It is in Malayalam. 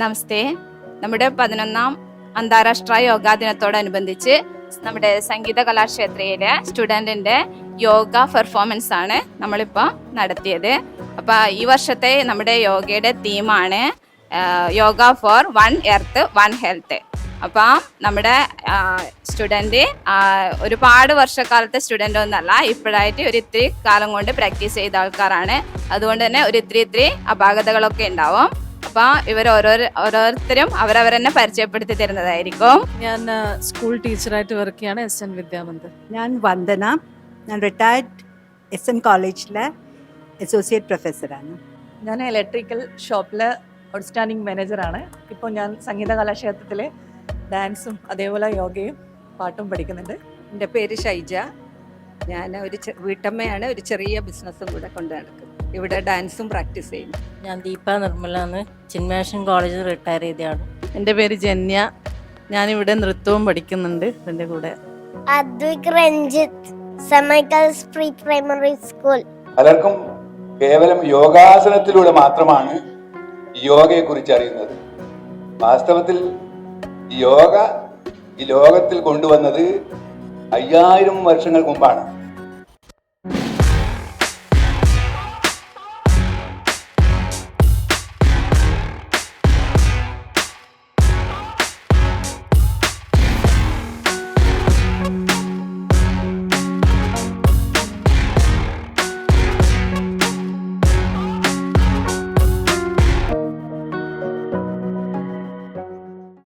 നമസ്തേ. നമ്മുടെ 11ാം അന്താരാഷ്ട്ര യോഗാ ദിനത്തോടനുബന്ധിച്ച് നമ്മുടെ സംഗീത കലാക്ഷേത്രയിലെ സ്റ്റുഡൻറ്റിൻ്റെ യോഗ പെർഫോമൻസ് ആണ് നമ്മളിപ്പോൾ നടത്തിയത്. അപ്പോൾ ഈ വർഷത്തെ നമ്മുടെ യോഗയുടെ തീമാണ് യോഗ ഫോർ 1 എർത്ത് 1 ഹെൽത്ത്. അപ്പം നമ്മുടെ സ്റ്റുഡൻറ്റ് ഒരുപാട് വർഷക്കാലത്തെ സ്റ്റുഡൻ്റ് ഒന്നല്ല, ഇപ്പോഴായിട്ട് ഒരു ഇത്തിരി കാലം കൊണ്ട് പ്രാക്ടീസ് ചെയ്ത ആൾക്കാരാണ്. അതുകൊണ്ട് തന്നെ ഒരു ഇത്തിരി അപാകതകളൊക്കെ ഉണ്ടാവും. അപ്പോൾ ഇവർ ഓരോരുത്തരും അവരവരെന്നെ പരിചയപ്പെടുത്തി തരുന്നതായിരിക്കും. ഞാൻ സ്കൂൾ ടീച്ചറായിട്ട് വർക്ക് ചെയ്യാണ് SN വിദ്യാമന്ദിർ. ഞാൻ വന്ദന, ഞാൻ റിട്ടയർഡ് SN കോളേജിലെ അസോസിയേറ്റ് പ്രൊഫസറാണ്. ഞാൻ ഇലക്ട്രിക്കൽ ഷോപ്പിലെ ഔട്ട്സ്റ്റാൻഡിംഗ് മാനേജറാണ്. ഇപ്പോൾ ഞാൻ സംഗീത കലാക്ഷേത്രത്തിലെ ഡാൻസും അതേപോലെ യോഗയും പാട്ടും പഠിക്കുന്നുണ്ട്. എൻ്റെ പേര് ഷൈജ. ഞാൻ ഒരു വീട്ടമ്മയാണ്. ഒരു ചെറിയ ബിസിനസ്സും കൂടെ കൊണ്ട് നടക്കും. ഇവിടെ ഡാൻസും പ്രാക്ടീസ് ചെയ്യും. ഞാൻ ദീപ നിർമ്മലാണ്. ചിന്മേഷൻ കോളേജിൽ റിട്ടയർ ചെയ്തതാണ്. എൻ്റെ പേര് ജന്യ. ഞാനിവിടെ നൃത്തവും പഠിക്കുന്നുണ്ട്. എൻ്റെ കൂടെ അദ്വിക് രഞ്ജിത്ത്, സെമൈക്കൽസ് പ്രീ പ്രൈമറി സ്കൂൾ. പലർക്കും കേവലം യോഗാസനത്തിലൂടെ മാത്രമാണ് യോഗയെ കുറിച്ച് അറിയുന്നത്. വാസ്തവത്തിൽ യോഗ ഈ ലോകത്തിൽ കൊണ്ടുവന്നത് 5000 വർഷങ്ങൾക്ക് മുമ്പാണ്.